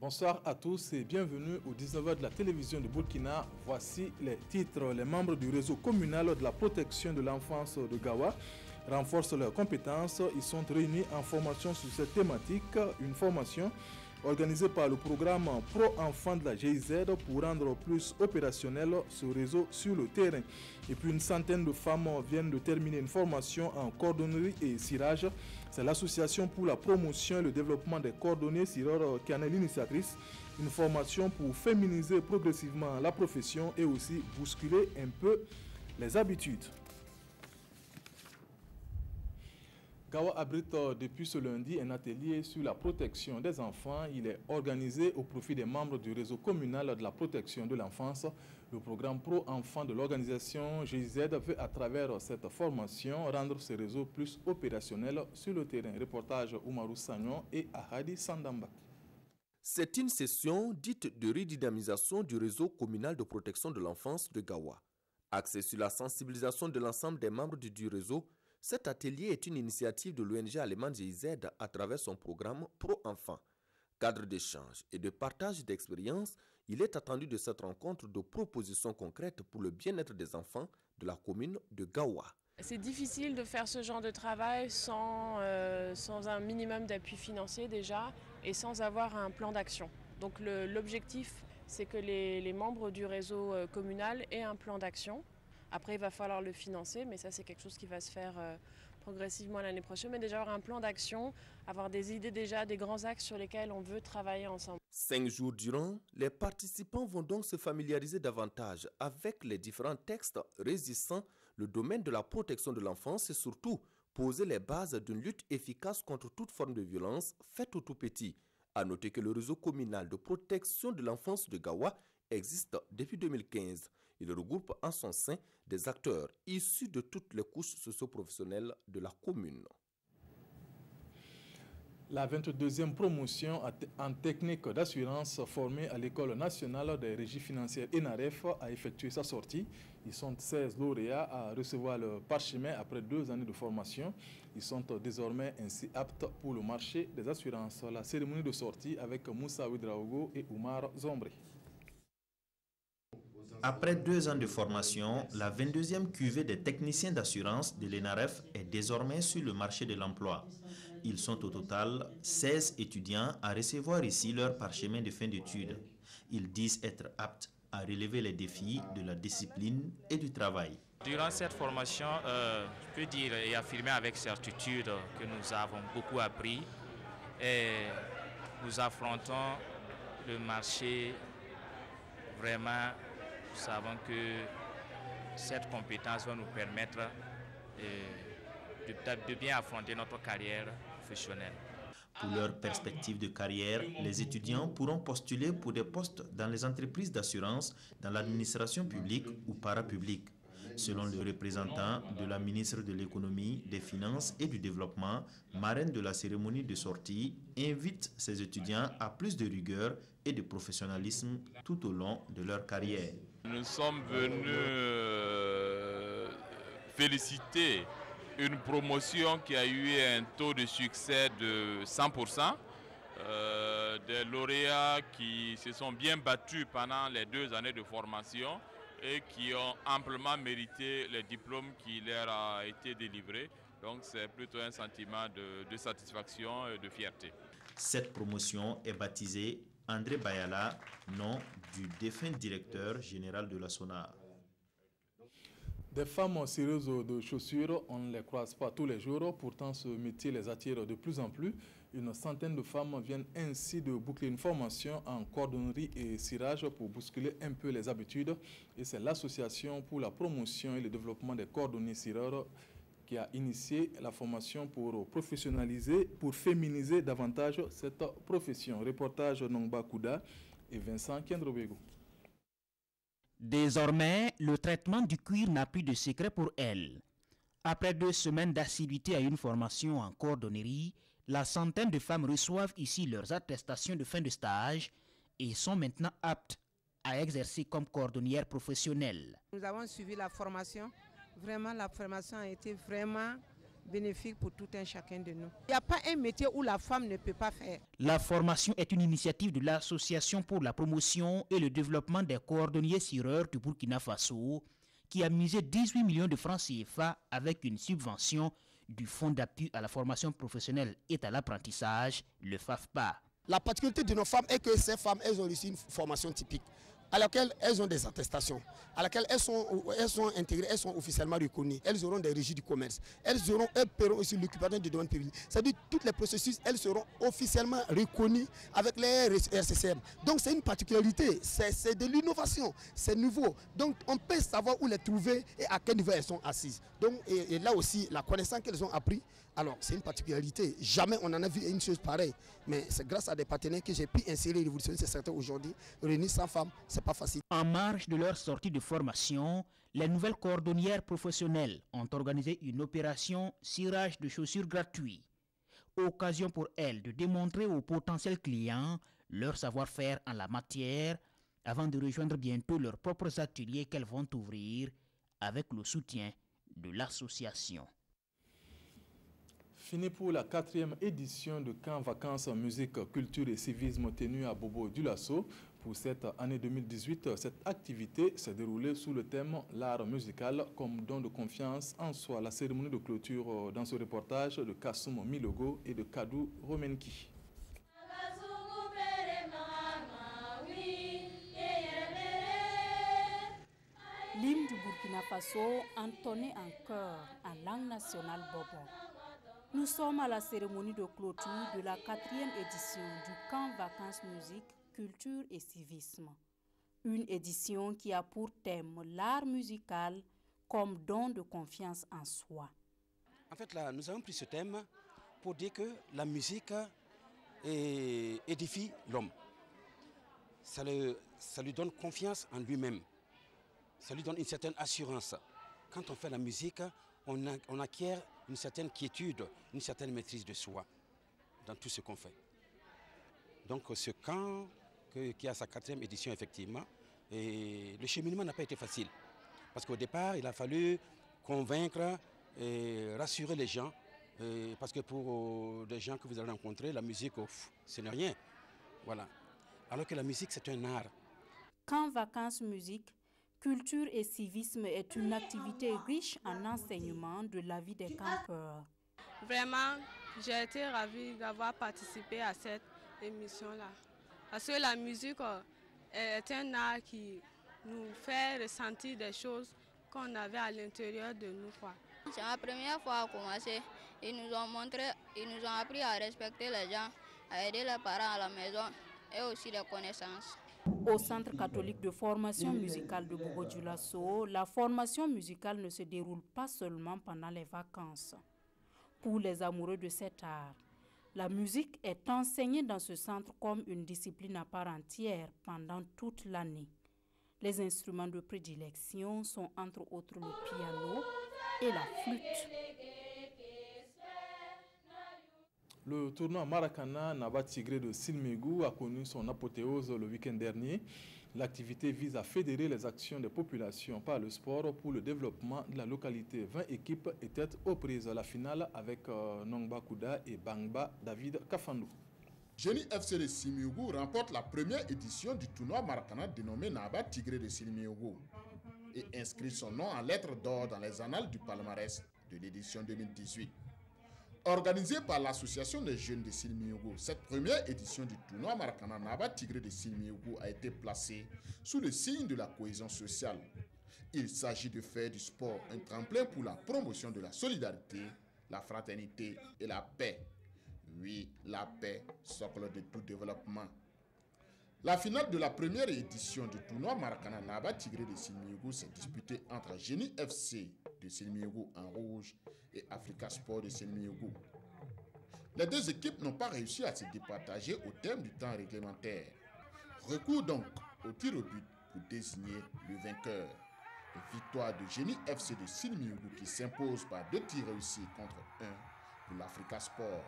Bonsoir à tous et bienvenue au 19h de la télévision de Burkina. Voici les titres. Les membres du réseau communal de la protection de l'enfance de Gawa renforcent leurs compétences. Ils sont réunis en formation sur cette thématique. Une formation organisée par le programme Pro Enfants de la GIZ pour rendre plus opérationnel ce réseau sur le terrain. Et puis une centaine de femmes viennent de terminer une formation en cordonnerie et cirage. C'est l'association pour la promotion et le développement des cordonniers cireurs qui en est l'initiatrice. Une formation pour féminiser progressivement la profession et aussi bousculer un peu les habitudes. Gawa abrite depuis ce lundi un atelier sur la protection des enfants. Il est organisé au profit des membres du réseau communal de la protection de l'enfance. Le programme Pro Enfants de l'organisation GIZ veut à travers cette formation rendre ce réseau plus opérationnel sur le terrain. Reportage Oumarou Sagnon et Ahadi Sandamba. C'est une session dite de redynamisation du réseau communal de protection de l'enfance de Gawa. Axée sur la sensibilisation de l'ensemble des membres du réseau, cet atelier est une initiative de l'ONG allemande GIZ à travers son programme Pro Enfants. Cadre d'échange et de partage d'expériences, il est attendu de cette rencontre de propositions concrètes pour le bien-être des enfants de la commune de Gawa. C'est difficile de faire ce genre de travail sans un minimum d'appui financier déjà et sans avoir un plan d'action. Donc l'objectif, c'est que les membres du réseau communal aient un plan d'action. Après, il va falloir le financer, mais ça, c'est quelque chose qui va se faire progressivement l'année prochaine. Mais déjà avoir un plan d'action, avoir des idées déjà, des grands axes sur lesquels on veut travailler ensemble. 5 jours durant, les participants vont donc se familiariser davantage avec les différents textes régissant le domaine de la protection de l'enfance et surtout poser les bases d'une lutte efficace contre toute forme de violence faite aux tout-petits. À noter que le réseau communal de protection de l'enfance de Gawa existe depuis 2015. Il regroupe en son sein des acteurs issus de toutes les couches socio-professionnelles de la commune. La 22e promotion en technique d'assurance formée à l'École nationale des régies financières ENAREF a effectué sa sortie. Ils sont 16 lauréats à recevoir le parchemin après 2 années de formation. Ils sont désormais ainsi aptes pour le marché des assurances. La cérémonie de sortie avec Moussa Ouidraogo et Oumar Zombre. Après 2 ans de formation, la 22e cuvée des techniciens d'assurance de l'ENAREF est désormais sur le marché de l'emploi. Ils sont au total 16 étudiants à recevoir ici leur parchemin de fin d'études. Ils disent être aptes à relever les défis de la discipline et du travail. Durant cette formation, je peux dire et affirmer avec certitude que nous avons beaucoup appris et nous affrontons le marché vraiment. Nous savons que cette compétence va nous permettre de bien affronter notre carrière professionnelle. Pour leur perspective de carrière, les étudiants pourront postuler pour des postes dans les entreprises d'assurance, dans l'administration publique ou parapublique. Selon le représentant de la ministre de l'Économie, des Finances et du Développement, marraine de la cérémonie de sortie, invite ses étudiants à plus de rigueur et de professionnalisme tout au long de leur carrière. Nous sommes venus féliciter une promotion qui a eu un taux de succès de 100%. Des lauréats qui se sont bien battus pendant les 2 années de formation et qui ont amplement mérité les diplômes qui leur ont été délivrés. Donc c'est plutôt un sentiment de satisfaction et de fierté. Cette promotion est baptisée André Bayala, nom du défunt directeur général de la SONAR. Des femmes cireuses de chaussures, on ne les croise pas tous les jours, pourtant ce métier les attire de plus en plus. Une centaine de femmes viennent ainsi de boucler une formation en cordonnerie et cirage pour bousculer un peu les habitudes. Et c'est l'association pour la promotion et le développement des cordonniers cireurs qui a initié la formation pour professionnaliser, pour féminiser davantage cette profession. Reportage Nongba Kouda et Vincent Kendrobego. Désormais, le traitement du cuir n'a plus de secret pour elle. Après 2 semaines d'assiduité à une formation en cordonnerie, la centaine de femmes reçoivent ici leurs attestations de fin de stage et sont maintenant aptes à exercer comme cordonnières professionnelles. Nous avons suivi la formation. Vraiment, la formation a été vraiment bénéfique pour tout un chacun de nous. Il n'y a pas un métier où la femme ne peut pas faire. La formation est une initiative de l'Association pour la promotion et le développement des cordonniers cireurs du Burkina Faso, qui a misé 18 millions de francs CFA avec une subvention du Fonds d'appui à la formation professionnelle et à l'apprentissage, le FAFPA. La particularité de nos femmes est que ces femmes, elles ont reçu une formation typique, à laquelle elles ont des attestations, à laquelle elles sont intégrées, elles sont officiellement reconnues. Elles auront des régies du commerce. Elles paieront aussi l'occupation du domaine public. C'est-à-dire tous les processus, elles seront officiellement reconnues avec les RCCM. Donc c'est une particularité, c'est de l'innovation, c'est nouveau. Donc on peut savoir où les trouver et à quel niveau elles sont assises. Donc et là aussi, la connaissance qu'elles ont appris, alors c'est une particularité. Jamais on en a vu une chose pareille. Mais c'est grâce à des partenaires que j'ai pu insérer et révolutionner ces secteurs aujourd'hui. Réunir 100 femmes, c'est pas facile. En marge de leur sortie de formation, les nouvelles cordonnières professionnelles ont organisé une opération cirage de chaussures gratuit. Occasion pour elles de démontrer aux potentiels clients leur savoir-faire en la matière avant de rejoindre bientôt leurs propres ateliers qu'elles vont ouvrir avec le soutien de l'association. Fini pour la 4e édition de Camp Vacances Musique, Culture et Civisme tenu à Bobo-Dioulasso. Pour cette année 2018, cette activité s'est déroulée sous le thème « L'art musical comme don de confiance en soi ». La cérémonie de clôture dans ce reportage de Kassoum Milogo et de Kadou Romenki. L'hymne du Burkina Faso entonné en chœur en langue nationale bobo. Nous sommes à la cérémonie de clôture de la 4e édition du Camp Vacances Musique, Culture et Civisme. Une édition qui a pour thème l'art musical comme don de confiance en soi. En fait, là, nous avons pris ce thème pour dire que la musique édifie l'homme. Ça lui donne confiance en lui-même. Ça lui donne une certaine assurance. Quand on fait la musique, on acquiert une certaine quiétude, une certaine maîtrise de soi dans tout ce qu'on fait. Donc ce camp qui a sa 4e édition effectivement, et le cheminement n'a pas été facile. Parce qu'au départ, il a fallu convaincre et rassurer les gens. Parce que pour des gens que vous allez rencontrer, la musique, ce n'est rien. Voilà. Alors que la musique, c'est un art. Camp Vacances Musique, Culture et Civisme est une activité riche en enseignements de la vie des campeurs. Vraiment, j'ai été ravie d'avoir participé à cette émission-là. Parce que la musique est un art qui nous fait ressentir des choses qu'on avait à l'intérieur de nous. C'est ma première fois à commencer. Ils nous ont appris à respecter les gens, à aider les parents à la maison et aussi les connaissances. Au Centre catholique de formation musicale de Bobo-Dioulasso, la formation musicale ne se déroule pas seulement pendant les vacances. Pour les amoureux de cet art, la musique est enseignée dans ce centre comme une discipline à part entière pendant toute l'année. Les instruments de prédilection sont entre autres le piano et la flûte. Le tournoi Maracana Naba Tigré de Silmégou a connu son apothéose le week-end dernier. L'activité vise à fédérer les actions des populations par le sport pour le développement de la localité. 20 équipes étaient aux prises à la finale avec Nongba Kouda et Bangba David Kafandou. Génie FC de Silmégou remporte la première édition du tournoi Maracana dénommé Naba Tigré de Silmégou et inscrit son nom en lettres d'or dans les annales du palmarès de l'édition 2018. Organisée par l'association des jeunes de Silmégou, cette première édition du tournoi Maracana Naba Tigré de Silmégou a été placée sous le signe de la cohésion sociale. Il s'agit de faire du sport un tremplin pour la promotion de la solidarité, la fraternité et la paix. Oui, la paix, socle de tout développement. La finale de la première édition du tournoi Maracana Naba Tigré de Silmégou s'est disputée entre Génie FC de Silmégou en rouge et Africa Sport de Silmégou. Les deux équipes n'ont pas réussi à se départager au terme du temps réglementaire. Recours donc au tir au but pour désigner le vainqueur. Victoire de Génie FC de Silmégou qui s'impose par 2 tirs réussis contre 1 pour l'Africa Sport.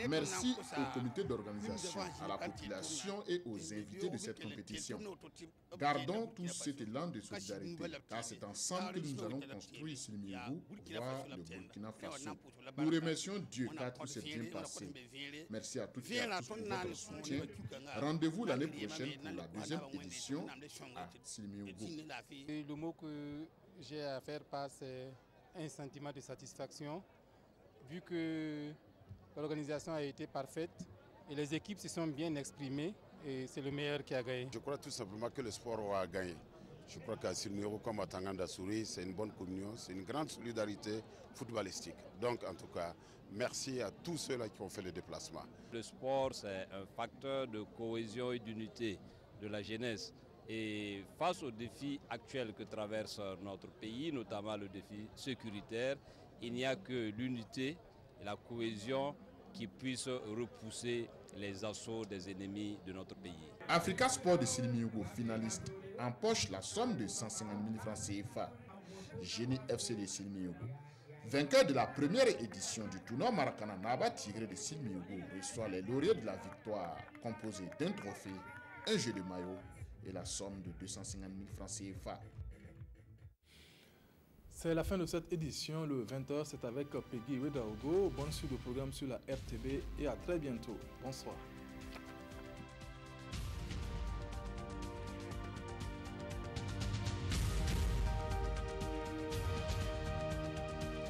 Merci au comité d'organisation, à la population et aux invités de cette compétition. Gardons tous cet élan de solidarité, car c'est ensemble que nous allons construire Silimiougou, voire le Burkina Faso. Nous remercions Dieu car tout s'est bien passé. Merci à toutes et à tous pour votre soutien. Rendez-vous l'année prochaine pour la deuxième édition à Silimiougou. Le mot que j'ai à faire part, c'est un sentiment de satisfaction, vu que l'organisation a été parfaite et les équipes se sont bien exprimées et c'est le meilleur qui a gagné. Je crois tout simplement que le sport a gagné. Je crois qu'à Silimiougou comme à Tanganda Souri, c'est une bonne communion, c'est une grande solidarité footballistique. Donc en tout cas, merci à tous ceux-là qui ont fait le déplacement. Le sport, c'est un facteur de cohésion et d'unité de la jeunesse. Et face aux défis actuels que traverse notre pays, notamment le défi sécuritaire, il n'y a que l'unité et la cohésion qui puissent repousser les assauts des ennemis de notre pays. Africa Sport de Silimiougou, finaliste, empoche la somme de 150 000 francs CFA. Génie FC de Silimiougou, vainqueur de la première édition du tournoi Maracana Naba Tigré de Silimiougou, reçoit les lauréats de la victoire composés d'un trophée, un jeu de maillot et la somme de 250 000 francs CFA. C'est la fin de cette édition. Le 20h, c'est avec Peggy Wedaogo. Bonne suite de programme sur la RTB et à très bientôt. Bonsoir.